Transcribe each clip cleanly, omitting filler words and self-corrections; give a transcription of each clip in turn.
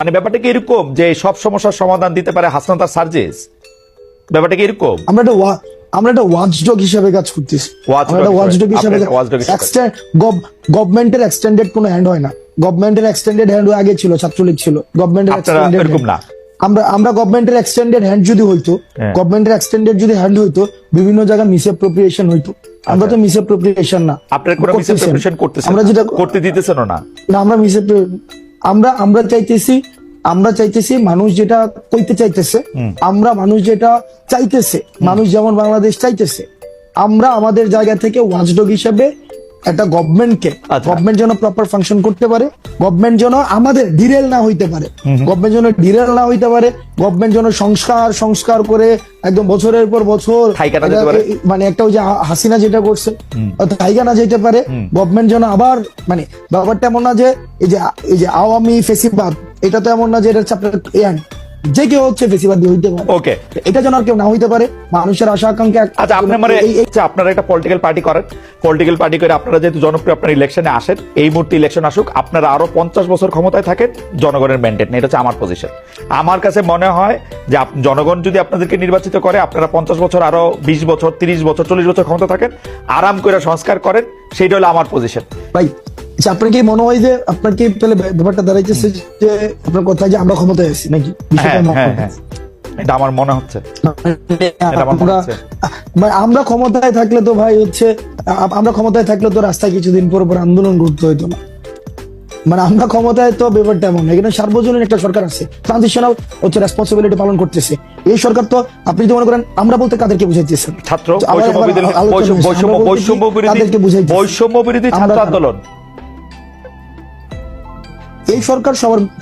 মানে ব্যাপারটা কি এরকম যে সব সমস্যার সমাধান দিতে পারে হাসনাত আর সার্জিস? ব্যাপারটা কি এরকম? আমরা একটা ওয়াচডগ হিসেবে কাজ করতেছি। গভর্নমেন্টের এক্সটেন্ডেড কোনো হ্যান্ড হয় না। গভর্নমেন্টের এক্সটেন্ডেড হ্যান্ড আগে ছিল, ছাত্রলীগ ছিল। গভর্নমেন্টের এক্সটেন্ডেড না, আমরা গভর্নমেন্টের এক্সটেন্ডেড হ্যান্ড যদি হইতো, গভর্নমেন্টের এক্সটেন্ডেড যদি হ্যান্ড হইতো, বিভিন্ন জায়গায় মিসঅ্যাপ্রোপ্রিয়েশন হইতো। আমরা তো মিসঅ্যাপ্রোপ্রিয়েশন না, আপনারা কোনো মিসঅ্যাপ্রোপ্রিয়েশন করতেছেন, আমরা যেটা করতে দিতেছেন না। আমরা আমরা চাইতেছি মানুষ যেটা কইতে চাইতেছে, মানুষ যেটা চাইতেছে, মানুষ যেমন বাংলাদেশ চাইতেছে, আমরা আমাদের জায়গা থেকে ওয়াচডগ হিসেবে একটা গভর্নমেন্টকে, গভর্নমেন্ট যেন প্রপার ফাংশন করতে পারে, গভর্নমেন্ট যেন আমাদের ডিরেল না হইতে পারে, গভর্নমেন্ট যেন সংস্কার করে একদম বছরের পর বছর মানে একটা ওই যে হাসিনা যেটা করছে থাইকা না যেতে পারে। গভর্নমেন্ট যেন আবার মানে ব্যাপারটা এমন না যে এই যে আওয়ামী ফেসিবাদ, এটা তো এমন না যে এটা আপনার যে কেউ হচ্ছে ফেসিবাদী হইতে পারে। ওকে, এটা যেন আর কেউ না হইতে পারে, মানুষের আশা আকাঙ্ক্ষা। আচ্ছা, আপনারা একটা পলিটিক্যাল পার্টি করেন, পলিটিক্যাল পার্টি করে আপনারা যেহেতু জনপ্রিয়, আপনারা ইলেকশনে আসেন, এই মুহূর্তে ইলেকশন আসুক, আপনারা আরো 50 বছর ক্ষমতায় থাকেন, জনগণের ম্যান্ডেট নেই। এটা হচ্ছে আমার পজিশন। আমার কাছে মনে হয় যে জনগণ যদি আপনাদেরকে নির্বাচিত করে, আপনারা 50 বছর, আরো 20 বছর, 30 বছর, 40 বছর ক্ষমতা থাকেন, আরাম করে সংস্কার করেন, সেইটা হলো আমার পজিশন। ভাই আপনার কি মনে হয় যে আপনার কি তাহলে ব্যাপারটা দাঁড়াইতেছে যে আপনার কথা যে আমরা ক্ষমতায় আছি নাকি? এটা আমার মনে হচ্ছে। আমরা ক্ষমতায় থাকলে তো ভাই হচ্ছে, আমরা ক্ষমতায় থাকলে তো রাস্তায় কিছুদিন পর পর আন্দোলন করতে হইতো না। মানে আমরা ক্ষমতায় তো ব্যাপারটা এমন, এখানে সার্বজনীন একটা সরকার আছে, ট্রানজিশনাল হচ্ছে রেসপন্সিবিলিটি পালন করতেছে। এই সরকার তো আপনি যদি মনে করেন, আমরা বলতে কাদেরকে বুঝাইতেছেন? ছাত্র বৈষম্য বিরোধী ছাত্র আন্দোলন। এই সরকার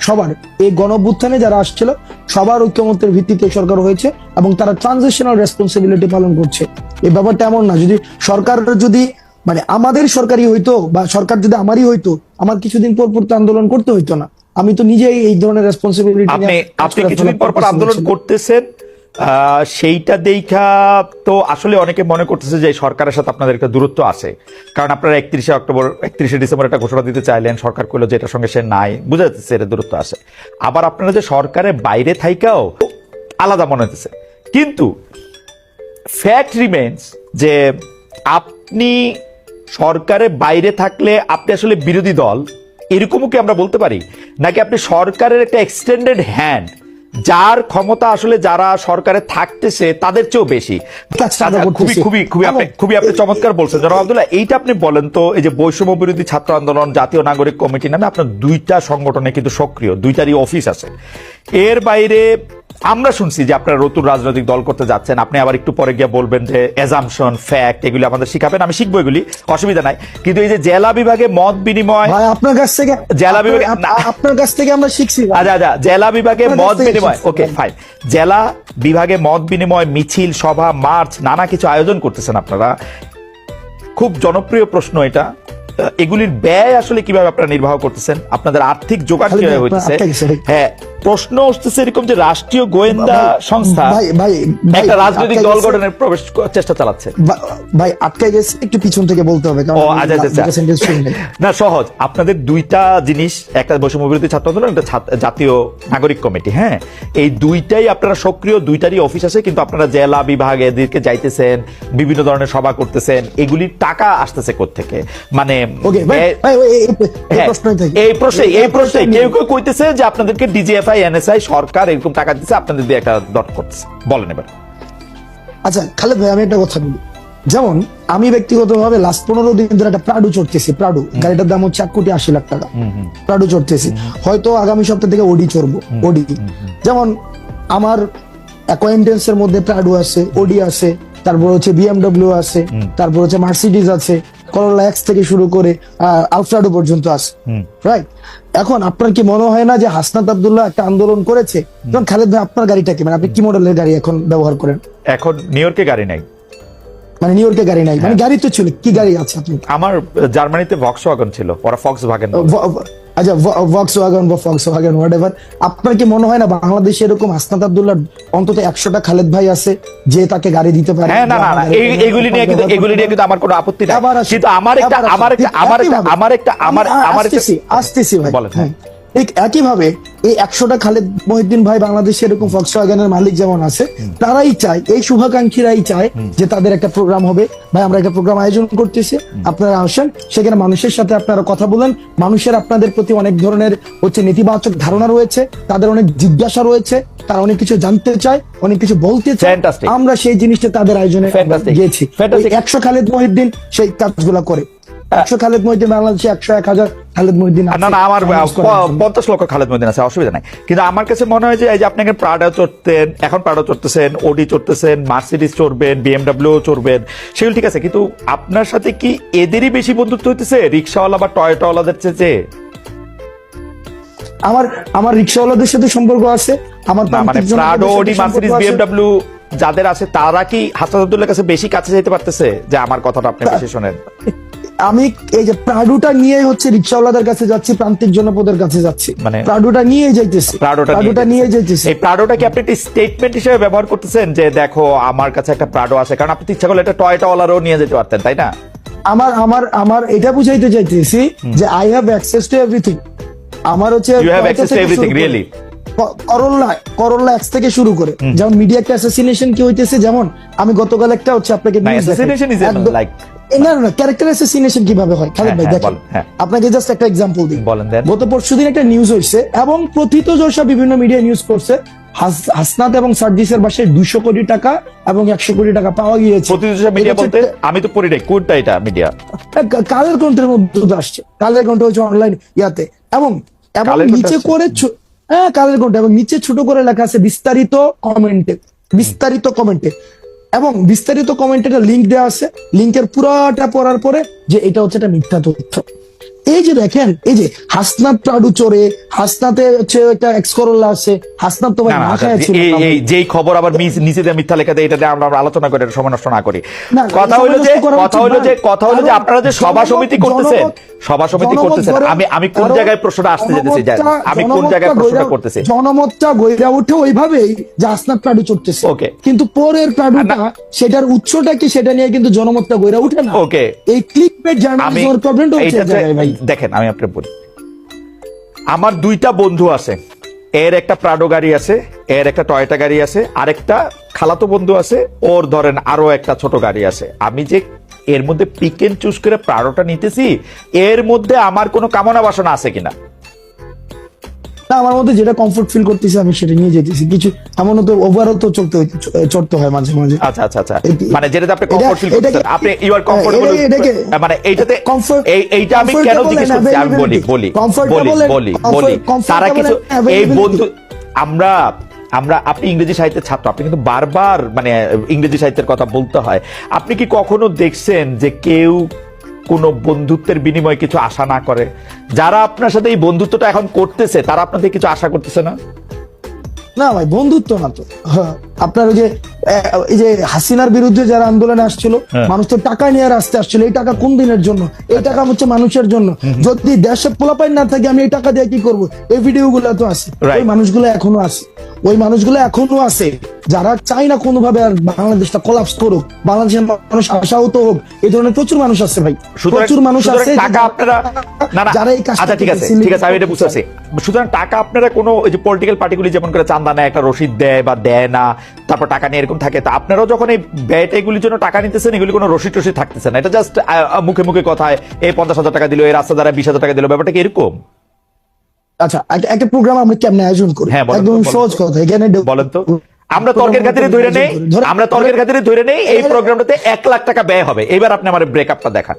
সবার এই গণঅভ্যুত্থানে যারা আসছিল সবার ঐক্যমত্যের ভিত্তিতে সরকার হয়েছে এবং তারা ট্রানজিশনাল রেসপন্সিবিলিটি পালন করছে। এই ব্যাপারটা এমন না যদি সরকার যদি মানে আমাদের সরকারই হইতো বা সরকার যদি আমারই হইতো, আমার কিছুদিন পর পর আন্দোলন করতে হইতো না। আমি তো নিজেই এই ধরনের রেসপন্সিবিলিটি আপনি কিছুদিন পর পর আন্দোলন করতেছেন, সেইটা দেখা তো আসলে অনেকে মনে করতেছে যে সরকারের সাথে আপনাদের একটা দূরত্ব আছে, কারণ আপনারা 31শে ডিসেম্বর একটা ঘোষণা দিতে চাইলেন, সরকার কইলো যে এটার সঙ্গে সে নাই, বুঝা যাচ্ছে এটা দূরত্ব আছে। আবার আপনারা যে সরকারের বাইরে থাইকাও আলাদা মনে হতেছে, কিন্তু ফ্যাক্ট রিমেন্স যে আপনি সরকারের বাইরে থাকলে আপনি আসলে বিরোধী দল, এরকমও কি আমরা বলতে পারি? নাকি আপনি সরকারের একটা এক্সটেন্ডেড হ্যান্ড, যার ক্ষমতা আসলে যারা সরকারে থাকতেছে তাদের চেয়েও বেশি? খুবই আপনি চমৎকার বলছেন জনাব আব্দুল্লাহ। এইটা আপনি বলেন তো, এই যে বৈষম্য বিরোধী ছাত্র আন্দোলন, জাতীয় নাগরিক কমিটি নামে আপনার দুইটা সংগঠনে কিন্তু সক্রিয়, দুইটারই অফিস আছে। এর বাইরে আমরা শুনছি যে আপনারা নতুন রাজনৈতিক দল করতে যাচ্ছেন। আপনি আবার একটু পরে গিয়ে বলবেন যে এজাম্পশন, ফ্যাক্ট এগুলি আমাদের শিখাবেন, আমি শিখবো, এগুলি অসুবিধা নাই। কিন্তু এই যে জেলা বিভাগে মত বিনিময়, আপনার কাছ থেকে আমরা শিখছি। আচ্ছা, জেলা বিভাগে মত বিনিময়, ওকে ফাইন, জেলা বিভাগে মত বিনিময়, মিছিল, সভা, মার্চ, নানা কিছু আয়োজন করতেছেন আপনারা। খুব জনপ্রিয় প্রশ্ন এটা, এগুলির ব্যয় আসলে কিভাবে আপনারা নির্বাহ করতেছেন? আপনাদের আর্থিক যোগান কিভাবে হইতেছে? হ্যাঁ, প্রশ্ন উঠতেছে এরকম যে রাষ্ট্রীয় গোয়েন্দা সংস্থা একটা রাজনৈতিক দল গঠনের চেষ্টা চালাচ্ছে। ভাই আটকে গেছে, একটু পিছন থেকে বলতে হবে। না, সহজ। আপনাদের দুইটা জিনিস, একটা বৈষম্য বিরোধী ছাত্র আন্দোলন, একটা জাতীয় নাগরিক কমিটি। হ্যাঁ, এই দুইটাই আপনারা সক্রিয়, দুইটারই অফিস আছে, কিন্তু আপনারা জেলা বিভাগ এদিকে যাইতেছেন, বিভিন্ন ধরনের সভা করতেছেন, এগুলির টাকা আসতেছে কোত্থেকে? মানে এই প্রশ্নে কেউ কেউ কইতেছে যে আপনাদেরকে ডিজিএফআই, এনএসআই, সরকার এরকম টাকা দিচ্ছে, আপনাদের দিয়ে একটা ডট করতেছে। বলেন এবার। আচ্ছা খালেদ ভাই, আমি একটা কথা বলি। যেমন আমি ব্যক্তিগতভাবে লাস্ট 15 দিন ধরে একটা প্রাডু চড়তেছি। প্রাডু গাড়িটার দাম হচ্ছে 1,80,00,000 টাকা। প্রাডু চড়তেছি, হয়তো আগামী সপ্তাহ থেকে ওডি চড়বো। ওডি যেমন আমার অ্যাকোয়েন্টেন্স এর মধ্যে প্রাডু আছে, ওডি আছে, তারপর হচ্ছে বিএমডব্লিউ আছে, তারপর হচ্ছে মার্সিডিজ আছে, করোলা এক্স থেকে শুরু করে আলফ্রাডো পর্যন্ত আছে, রাইট? এখন আপনার কি মনে হয় না যে হাসনাত আব্দুল্লাহ একটা আন্দোলন করেছে? যেমন খালেদ ভাই, আপনার গাড়িটা কি, মানে আপনি কি মডেলের গাড়ি এখন ব্যবহার করেন? এখন নিউ ইয়র্কে গাড়ি নাই। মানে নিউ ইয়র্কে গাড়ি নাই, মানে গাড়ি তো ছিল, কি গাড়ি আছে আপনি? আমার জার্মানিতে ভক্সওয়াগন ছিল, ওরা ফক্সওয়াগন। আচ্ছা, ভক্সওয়াগন বা ফক্সওয়াগন হোয়াটএভার। আপনার কি মনে হয় না বাংলাদেশে এরকম হাসনাত আব্দুল্লাহ অন্তত 100টা খালেদ ভাই আছে যে তাকে গাড়ি দিতে পারে? হ্যাঁ, না, এগুলি নিয়ে কিন্তু আমার কোনো আপত্তি নেই, কিন্তু আসতেছি ভাই। ঠিক একইভাবে এই 100টা খালেদ মহিউদ্দিন ভাই বাংলাদেশে এরকম ফক্সওয়াগনের মালিক যেমন আছে, তারাই চায়, এই শুভাকাঙ্ক্ষীরাই চায় যে তাদের একটা প্রোগ্রাম হবে, ভাই আমরা একটা প্রোগ্রাম আয়োজন করতেছি, আপনারা আসেন, সেখানে মানুষের সাথে আপনারা কথা বলেন, মানুষের আপনাদের প্রতি অনেক ধরনের নেতিবাচক ধারণা রয়েছে, তাদের অনেক জিজ্ঞাসা রয়েছে, তারা অনেক কিছু জানতে চায়, অনেক কিছু বলতে চায়, Fantastic. আমরা সেই জিনিসটা তাদের আয়োজনে Fantastic. গিয়েছি। Fantastic. 100 খালেদ মহিউদ্দিন সেই কাজগুলো করে। 100 খালেদ মহিউদ্দিন বাংলাদেশে 100-1000 খালেদ মহিউদ্দিন না আছে। না, আমার Announce করার জন্য। 50 লক্ষ খালেদ মহিউদ্দিন আছে, অসুবিধা নাই। কিন্তু আমার কাছে মনে হয় যে এই যে আপনি এখন প্রাডো চড়তেন, এখন প্রাডো চড়তেছেন, ওডি চড়তেছেন, মার্সিডিজ চড়বেন, বিএমডব্লিউ চড়বেন, সেগুলো ঠিক আছে, কিন্তু আপনার সাথে কি এদেরই বেশি বন্ধুত্ব হইতেছে রিক্সাওয়ালা বা টয়োটাওয়ালাদের চেয়ে? আমার রিক্সাওয়ালাদের সাথে সম্পর্ক আছে, আমার না মানে প্রান্তিক জনপদের প্রাডো, সাথে ওডি, সম্পর্ক মার্সিডিজ, আছে। বিএমডব্লিউ যাদের আছে তারা কি হাসান আব্দুল্লাহর কাছে বেশি কাছে যেতে পারতেছে যে আমার কথাটা আপনি বেশি শোনেন? আমি এই যে প্রাডুটা নিয়ে রিক্সাওয়ালাদের কাছে যাচ্ছি, প্রান্তিক জনপদের কাছে যাচ্ছি, মানে প্রাডুটা নিয়ে যাইতেছি, প্রাডোটা নিয়ে যাইতেছি। এই প্রাডোটা কি আপনি একটি স্টেটমেন্ট হিসেবে ব্যবহার করতেছেন যে দেখো আমার কাছে একটা প্রাডো আছে? কারণ আপনি তো ইচ্ছা করলে একটা টয়োটাওয়ালারও নিয়ে যেতে পারতেন, তাই না? আমার এটা বুঝাইতে চাইতেছি যে I have access to everything. আমার You have access to everything, really? Corolla x থেকে শুরু করে, যেমন মিডিয়া একটা অ্যাসাসিনেশন কি হইতেছে, যেমন আমি গতকাল একটা আপনাকে না, news দেখাই। assassination is একদম- like না না ক্যারেক্টার অ্যাসাসিনেশন কিভাবে হয় খালেদ ভাই, হ্যাঁ, দেখেন বলেন, হ্যাঁ। আপনাকে জাস্ট একটা এক্সাম্পল দিই। বলেন দেন। গত পরশুদিন একটা নিউজ হয়েছে এবং প্রথিতযশা বিভিন্ন মিডিয়া নিউজ করছে, হাসনাত এবং সার্জিসের বাসায় 200 কোটি টাকা এবং 100 কোটি টাকা পাওয়া গিয়েছে। প্রতিদিন মিডিয়া এটা বলতে হচ্ছে- আমি তো পড়ি নাই, কোনটা এটা মিডিয়া? কালের কণ্ঠের মধ্যে তো আসছে, কালের কণ্ঠ হচ্ছে অনলাইন ইয়াতে, এবং কালের কণ্ঠ নিচে আসছে? করে হ্যাঁ কালের কণ্ঠ, এবং নিচে ছোট করে লেখা আছে বিস্তারিত কমেন্টে, এবং বিস্তারিত কমেন্টে একটা লিঙ্ক দেওয়া আছে, লিঙ্কের পুরাটা পড়ার পরে যে এটা হচ্ছে একটা মিথ্যা তথ্য। এই যে দেখেন, এই যে হাসনাত প্রাডু চোরে, হাসনাতে হচ্ছে একটা এক্স করোলা আছে, হাসনাত তো ভাই না, না, না আচ্ছা, খায় ছিল না ভাই। এই যেই খবর আবার নিচে দিয়ে মিথ্যা লেখা দেয়, এটা দিয়ে আমরা আলোচনা করে এটা সময় নষ্ট না করি। না, কথা হইলো যে সময় নষ্ট করা উচিত না। কথা হইলো যে আপনারা যে সভা সমিতি করতেছেন, জনমত আমি কোন কারণ জায়গায় প্রশ্নটা আসতে যেতেছি, আমি কোন জায়গায় প্রশ্নটা করতেছি? জনমতটা গইরা উঠে ওইভাবেই যে হাসনাত প্রাডু চড়তেছে, Okay. কিন্তু পরের প্রাডুটা সেটার উৎসটা কি সেটা নিয়ে কিন্তু জনমতটা গইরা উঠে না। Okay. এই ক্লিকবেট জার্নালিজমের প্রবলেমটা হচ্ছে এই এইটাতে জায়গায় ভাই। দেখেন, আমি আপনাকে বলি, আমার 2টা বন্ধু আছে, এর একটা প্রাডো গাড়ি আছে, এর একটা টয়োটা গাড়ি আছে, আরেকটা খালাতো বন্ধু আছে, ওর ধরেন আরো একটা ছোট গাড়ি আছে। আমি যে এর মধ্যে পিক এন্ড চুজ করে প্রাডোটা নিতেছি, এর মধ্যে আমার কোনো কামনা বাসনা আছে কিনা? না, আমার মধ্যে যেটা কমফোর্ট ফিল করতেছি আমি সেটা নিয়ে যেতেছি, কিছু এমনও তো ওভারও তো চড়তে হয় মাঝে মাঝে। আচ্ছা আচ্ছা আচ্ছা, এটি- মানে যেটাতে আপনি কমফোর্ট ফিল এটাকে- করতেছেন, আপনি ইউ আর কমফোর্টেবল, এটাকে- মানে এইটাতে comfort- এইটা আমি কেন comfortable জিজ্ঞেস and করছি আমি বলি availability. বলি Comfortable and- বলি comfortable তারা and কিছু এই availability. বন্ধু আমরা আপনি ইংরেজি সাহিত্যের ছাত্র, আপনি কিন্তু বারবার মানে ইংরেজি সাহিত্যের কথা বলতে হয়। আপনি কি কখনো দেখছেন যে কেউ কোনো বন্ধুত্বের বিনিময়ে কিছু আশা না করে? যারা আপনার সাথে এই বন্ধুত্বটা এখন করতেছে তারা আপনাদের কিছু আশা করতেছে না? না ভাই, বন্ধুত্ব না তো। হ্যাঁ, আপনার ওই যে এই যে হাসিনার বিরুদ্ধে যারা আন্দোলনে আসছিল, হ্যাঁ। মানুষ তো টাকা নিয়ে রাস্তায় আসছিল, এই টাকা কোন দিনের জন্য? এই টাকা হচ্ছে মানুষের জন্য। যদি দেশে পোলাপাই না থাকে আমি এই টাকা দিয়ে কি করবো? এই ভিডিও গুলো তো আছে, Right. ওই মানুষগুলো এখনো আছে, যারা চায় না কোনোভাবে আর বাংলাদেশটা কোলাপস করুক, বাংলাদেশের মানুষ আশাহত হোক, এই ধরনের প্রচুর মানুষ আছে ভাই, প্রচুর মানুষ আছে টাকা আপনারা না না, যারা এই কাজটা আচ্ছা ঠিক আছে করতেছে, ঠিক আছে, আমি এটা বুঝতে পারছি। সুতরাং টাকা আপনারা কোনো ওই যে পলিটিক্যাল পার্টিগুলি যেমন করে চান্দা নেয়, একটা রসিদ দেয় বা দেয় না, তারপর টাকা নিয়ে এরকম থাকে, তা আপনারাও যখন এই ব্যয়টা এগুলির জন্য টাকা নিতেছেন, এগুলি কোনো রসিদ টসিদ থাকতেছে না, এটা জাস্ট মুখে মুখে কথায় এই 50,000 টাকা দিল, এই রাস্তা দ্বারা 20,000 টাকা দিল, ব্যাপারটা কি এরকম? আচ্ছা, একটা প্রোগ্রাম আমরা কেমনে আয়োজন করি? হ্যাঁ, বলেন তো, একদম বলেন তো। সহজ কথা, এখানে বলেন তো, আমরা তর্কের খাতিরে ধরে নেই, এই প্রোগ্রামটাতে 1 লাখ টাকা ব্যয় হবে। এবার আপনি আমার ব্রেকআপটা দেখান।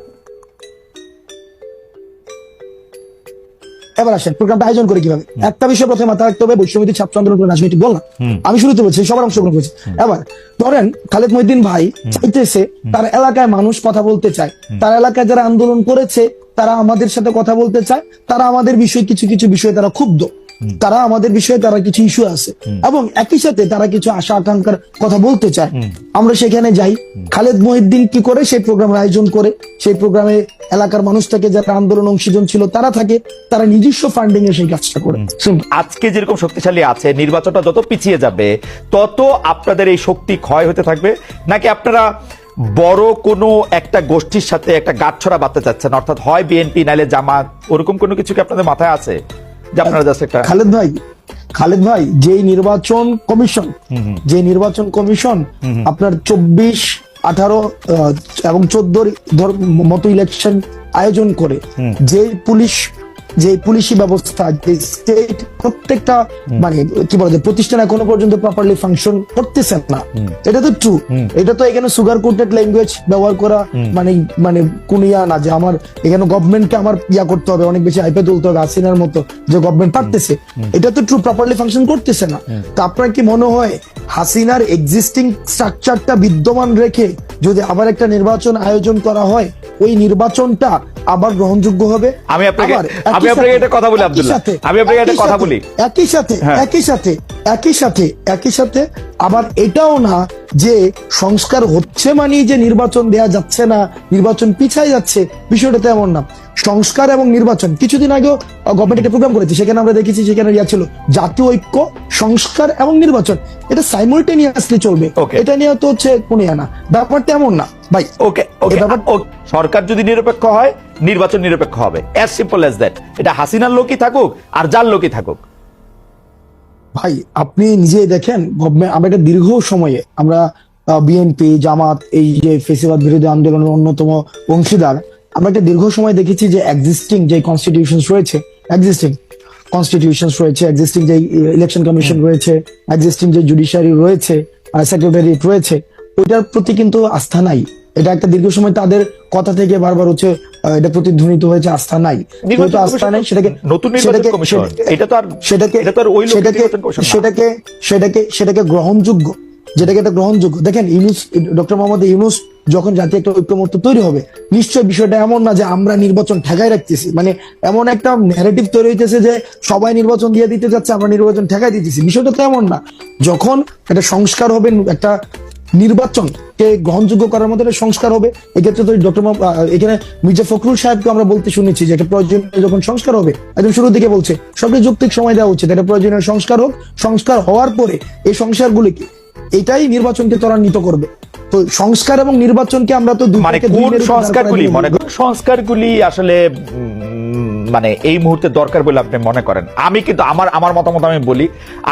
এবার আসেন প্রোগ্রামটা আয়োজন করে কিভাবে। একটা বিষয় প্রথমে মাথায় রাখতে হবে, বৈষম্যবিরোধী ছাত্র আন্দোলন করে রাজনীতি বললাম, আমি শুরুতে বলছি সবার অংশগ্রহণ করেছে। এবার ধরেন খালেদ মহিউদ্দিন ভাই চাইতেছে তার এলাকায় মানুষ কথা বলতে চায়, তার এলাকায় যারা আন্দোলন করেছে তারা আমাদের সাথে কথা বলতে চায়, তারা আমাদের বিষয়ে কিছু বিষয়ে তারা ক্ষুব্ধ, তারা আমাদের বিষয়ে তারা কিছু ইস্যু আছে, এবং একই সাথে তারা কিছু আশা আকাঙ্ক্ষার কথা বলতে চায়। আমরা সেখানে যাই, খালেদ মহিউদ্দিন কি করে সেই প্রোগ্রামের আয়োজন করে, সেই প্রোগ্রামে এলাকার মানুষ থাকে, যারা আন্দোলন অংশীজন ছিল তারা থাকে, তারা নিজস্ব ফান্ডিং এ সেই কাজটা করে। আজকে যেরকম শক্তিশালী আছে, নির্বাচনটা যত পিছিয়ে যাবে তত আপনাদের এই শক্তি ক্ষয় হতে থাকবে, নাকি আপনারা বড় কোনো একটা গোষ্ঠীর সাথে একটা গাঁটছড়া বাঁধতে চাচ্ছেন, অর্থাৎ হয় বিএনপি নাইলে জামাত, ওরকম কোনো কিছু কি আপনাদের মাথায় আছে? যে আপনারা জাস্ট একটা খালেদ ভাই যে নির্বাচন কমিশন আপনার 24, 18 এবং 14 মতো ইলেকশন আয়োজন করে, যে পুলিশি ব্যবস্থা, যে স্টেট প্রত্যেকটা মানে কি বলে প্রতিষ্ঠান এখনো পর্যন্ত প্রপারলি ফাংশন করতেছেন না, এটা তো ট্রু। এটা তো এখানে সুগার কোটেড ল্যাঙ্গুয়েজ ব্যবহার করা মানে কোন ইয়া না যে আমার এখানে গভর্নমেন্টকে আমার ইয়া করতে হবে, অনেক বেশি হাইপে তুলতে হবে হাসিনার মতো, যে গভর্নমেন্ট পারতেছে, এটা তো ট্রু, প্রপারলি ফাংশন করতেছে না। তো আপনার কি মনে হয় হাসিনার এক্সিস্টিং স্ট্রাকচারটা বিদ্যমান রেখে যদি আবার একটা নির্বাচন আয়োজন করা হয়, ওই নির্বাচনটা আবার গ্রহণযোগ্য হবে? আমি আপনাকে একটা কথা বলি আব্দুল্লাহ, একই সাথে আবার এটাও না যে সংস্কার হচ্ছে মানে যে নির্বাচন দেয়া যাচ্ছে না, নির্বাচন পিছায় যাচ্ছে, বিষয়টা তেমন না। সংস্কার এবং নির্বাচন, কিছুদিন আগেও গভর্নমেন্ট একটা প্রোগ্রাম করেছে, সেখানে আমরা দেখেছি, সেখানে ইয়া ছিল জাতীয় ঐক্য, সংস্কার এবং নির্বাচন, এটা সাইমultaneously চলবে। এটা নিয়ে তো হচ্ছে কোন ইয়া না, ব্যাপারটা এমন না ভাই। সরকার যদি নিরপেক্ষ হয়, নির্বাচন নিরপেক্ষ হবে, অ্যাজ সিম্পল অ্যাজ দ্যাট। এটা হাসিনার লোকই থাকুক আর যার লোকই থাকুক। ভাই আপনি নিজেই দেখেন, গভর্নমেন্ট আমরা একটা দীর্ঘ সময়ে আমরা বিএনপি, জামাত, এই যে ফেসিবাদ বিরোধী আন্দোলনের অন্যতম অংশীদার, আমরা একটা দীর্ঘ সময় দেখেছি যে এক্সিস্টিং যে কনস্টিটিউশনস রয়েছে, এক্সিস্টিং যে ইলেকশন কমিশন রয়েছে, এক্সিস্টিং যে জুডিশিয়ারি রয়েছে, সেক্রেটারিয়েট রয়েছে, ওইটার প্রতি কিন্তু আস্থা নাই। এটা একটা দীর্ঘ সময় তাদের কথা থেকে বারবার হচ্ছে এটা প্রতিধ্বনিত হয়েছে, আস্থা নাই। যেহেতু আস্থা নাই, সেটাকে গ্রহণযোগ্য, যেটাকে একটা গ্রহণযোগ্য। দেখেন ডক্টর মোহাম্মদ ইউনূস যখন জাতীয় একটা ঐক্যমত্য তৈরি হবে, নিশ্চয় বিষয়টা এমন না যে আমরা নির্বাচন ঠেকাই রাখতেছি, মানে এমন একটা ন্যারেটিভ তৈরি হইতেছে যে সবাই নির্বাচন দিয়ে দিতে যাচ্ছে, আমরা নির্বাচন ঠেকাই দিতেছি, বিষয়টা তো এমন না। যখন একটা সংস্কার হবে, একটা নির্বাচনকে গ্রহণযোগ্য করার মতো একটা সংস্কার হবে, এক্ষেত্রে তো এখানে মির্জা ফখরুল সাহেবকে আমরা বলতে শুনেছি যে একটা প্রয়োজনীয় যখন সংস্কার হবে, একদম শুরুর দিকে বলছে সবটা যৌক্তিক সময় দেওয়া উচিত, এটা প্রয়োজনীয় সংস্কার হোক, সংস্কার হওয়ার পরে এই সংস্কারগুলিকে এটাই নির্বাচনকে ত্বরান্বিত করবে। তো সংস্কার এবং নির্বাচনকে আমরা তো সংস্কারগুলি আসলে মানে এই মুহূর্তে দরকার বলে আপনি মনে করেন? আমি কিন্তু আমার মতামত আমি বলি,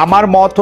আমার মত